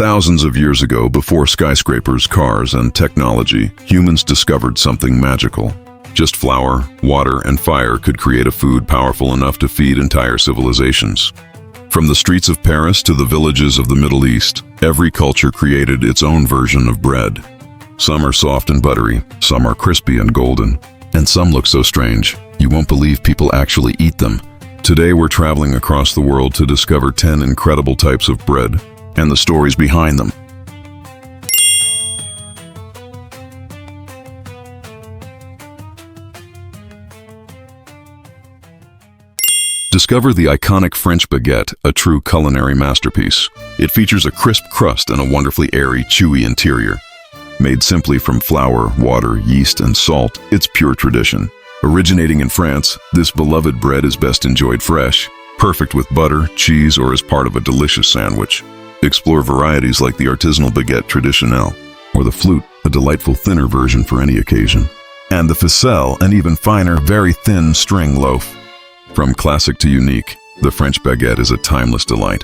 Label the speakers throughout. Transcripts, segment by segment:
Speaker 1: Thousands of years ago, before skyscrapers, cars, and technology, humans discovered something magical. Just flour, water, and fire could create a food powerful enough to feed entire civilizations. From the streets of Paris to the villages of the Middle East, every culture created its own version of bread. Some are soft and buttery, some are crispy and golden, and some look so strange, you won't believe people actually eat them. Today we're traveling across the world to discover 10 incredible types of bread and the stories behind them. Discover the iconic French baguette, a true culinary masterpiece. It features a crisp crust and a wonderfully airy, chewy interior. Made simply from flour, water, yeast, and salt, it's pure tradition. Originating in France, this beloved bread is best enjoyed fresh, perfect with butter, cheese, or as part of a delicious sandwich. Explore varieties like the artisanal baguette traditionnelle, or the flute, a delightful thinner version for any occasion, and the ficelle, an even finer, very thin string loaf. From classic to unique, the French baguette is a timeless delight.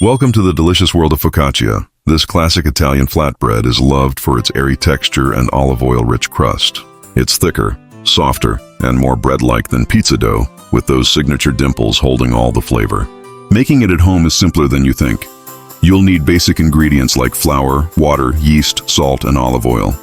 Speaker 1: Welcome to the delicious world of focaccia. This classic Italian flatbread is loved for its airy texture and olive oil-rich crust. It's thicker, softer, and more bread-like than pizza dough, with those signature dimples holding all the flavor. Making it at home is simpler than you think. You'll need basic ingredients like flour, water, yeast, salt, and olive oil.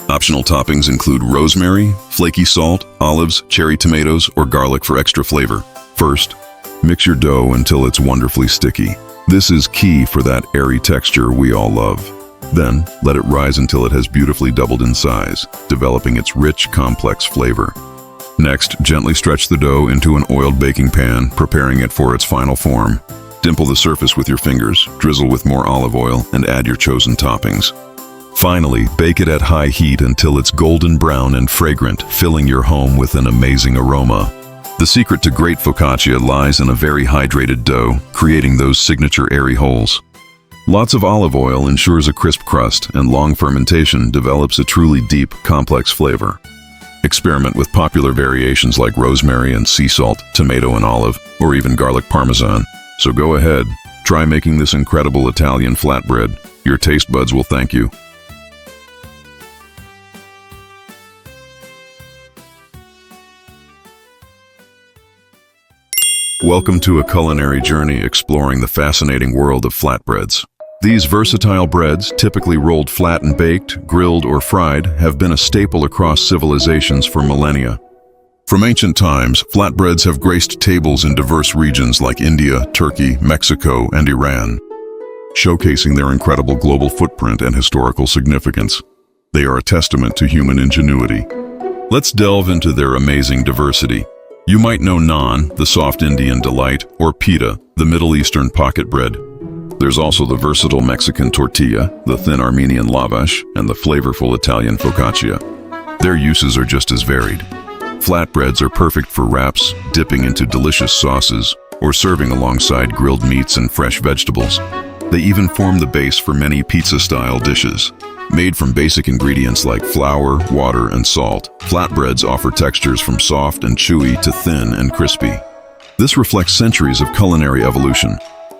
Speaker 1: Optional toppings include rosemary, flaky salt, olives, cherry tomatoes, or garlic for extra flavor. First, mix your dough until it's wonderfully sticky. This is key for that airy texture we all love. Then, let it rise until it has beautifully doubled in size, developing its rich, complex flavor. Next, gently stretch the dough into an oiled baking pan, preparing it for its final form. Dimple the surface with your fingers, drizzle with more olive oil, and add your chosen toppings. Finally, bake it at high heat until it's golden brown and fragrant, filling your home with an amazing aroma. The secret to great focaccia lies in a very hydrated dough, creating those signature airy holes. Lots of olive oil ensures a crisp crust, and long fermentation develops a truly deep, complex flavor. Experiment with popular variations like rosemary and sea salt, tomato and olive, or even garlic parmesan. So go ahead, try making this incredible Italian flatbread. Your taste buds will thank you. Welcome to a culinary journey exploring the fascinating world of flatbreads. These versatile breads, typically rolled flat and baked, grilled, or fried, have been a staple across civilizations for millennia. From ancient times, flatbreads have graced tables in diverse regions like India, Turkey, Mexico, and Iran, showcasing their incredible global footprint and historical significance. They are a testament to human ingenuity. Let's delve into their amazing diversity. You might know naan, the soft Indian delight, or pita, the Middle Eastern pocket bread. There's also the versatile Mexican tortilla, the thin Armenian lavash, and the flavorful Italian focaccia. Their uses are just as varied. Flatbreads are perfect for wraps, dipping into delicious sauces, or serving alongside grilled meats and fresh vegetables. They even form the base for many pizza-style dishes. Made from basic ingredients like flour, water, and salt, flatbreads offer textures from soft and chewy to thin and crispy. This reflects centuries of culinary evolution,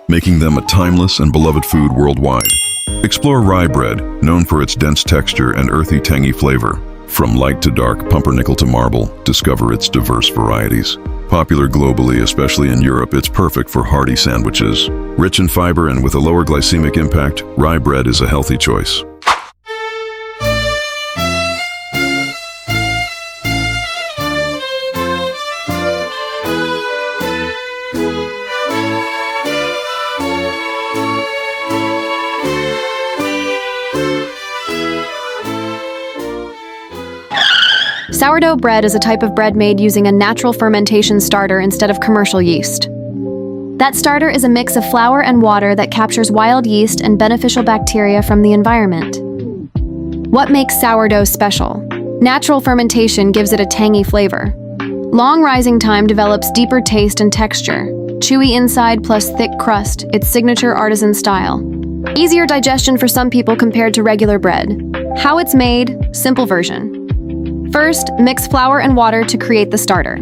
Speaker 1: making them a timeless and beloved food worldwide. Explore rye bread, known for its dense texture and earthy, tangy flavor. From light to dark, pumpernickel to marble, discover its diverse varieties. Popular globally, especially in Europe, it's perfect for hearty sandwiches. Rich in fiber and with a lower glycemic impact, rye bread is a healthy choice.
Speaker 2: Sourdough bread is a type of bread made using a natural fermentation starter instead of commercial yeast. That starter is a mix of flour and water that captures wild yeast and beneficial bacteria from the environment. What makes sourdough special? Natural fermentation gives it a tangy flavor. Long rising time develops deeper taste and texture. Chewy inside plus thick crust, its signature artisan style. Easier digestion for some people compared to regular bread. How it's made, simple version. First, mix flour and water to create the starter.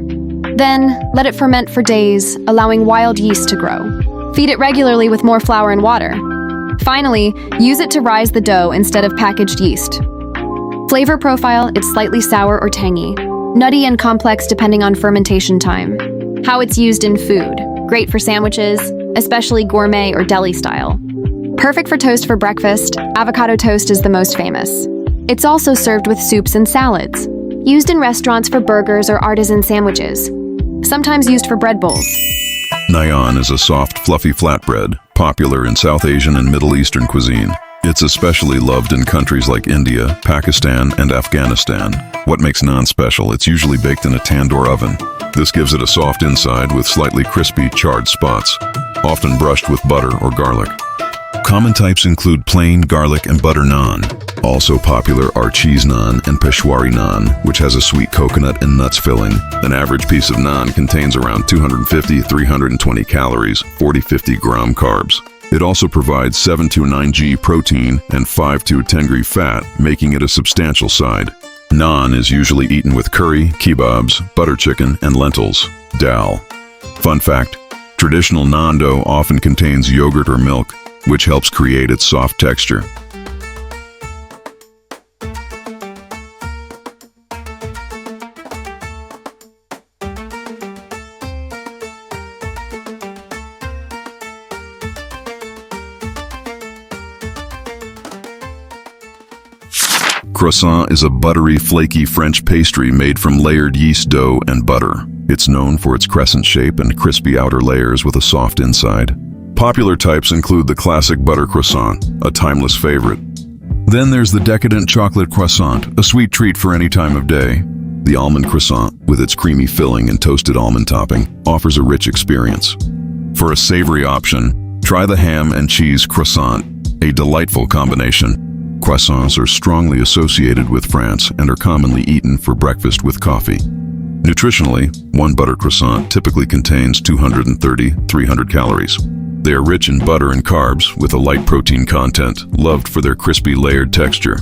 Speaker 2: Then, let it ferment for days, allowing wild yeast to grow. Feed it regularly with more flour and water. Finally, use it to rise the dough instead of packaged yeast. Flavor profile, it's slightly sour or tangy. Nutty and complex depending on fermentation time. How it's used in food. Great for sandwiches, especially gourmet or deli style. Perfect for toast for breakfast, avocado toast is the most famous. It's also served with soups and salads. Used in restaurants for burgers or artisan sandwiches. Sometimes used for bread bowls.
Speaker 1: Naan is a soft, fluffy flatbread, popular in South Asian and Middle Eastern cuisine. It's especially loved in countries like India, Pakistan, and Afghanistan. What makes naan special? It's usually baked in a tandoor oven. This gives it a soft inside with slightly crispy, charred spots, often brushed with butter or garlic. Common types include plain, garlic, and butter naan. Also popular are cheese naan and Peshwari naan, which has a sweet coconut and nuts filling. An average piece of naan contains around 250-320 calories, 40-50 gram carbs. It also provides 7-9 g protein and 5-10 g fat, making it a substantial side. Naan is usually eaten with curry, kebabs, butter chicken, and lentils. Dal. Fun fact, traditional naan dough often contains yogurt or milk, which helps create its soft texture. Croissant is a buttery, flaky French pastry made from layered yeast dough and butter. It's known for its crescent shape and crispy outer layers with a soft inside. Popular types include the classic butter croissant, a timeless favorite. Then there's the decadent chocolate croissant, a sweet treat for any time of day. The almond croissant, with its creamy filling and toasted almond topping, offers a rich experience. For a savory option, try the ham and cheese croissant, a delightful combination. Croissants are strongly associated with France and are commonly eaten for breakfast with coffee. Nutritionally, one butter croissant typically contains 230-300 calories. They are rich in butter and carbs with a light protein content, loved for their crispy layered texture.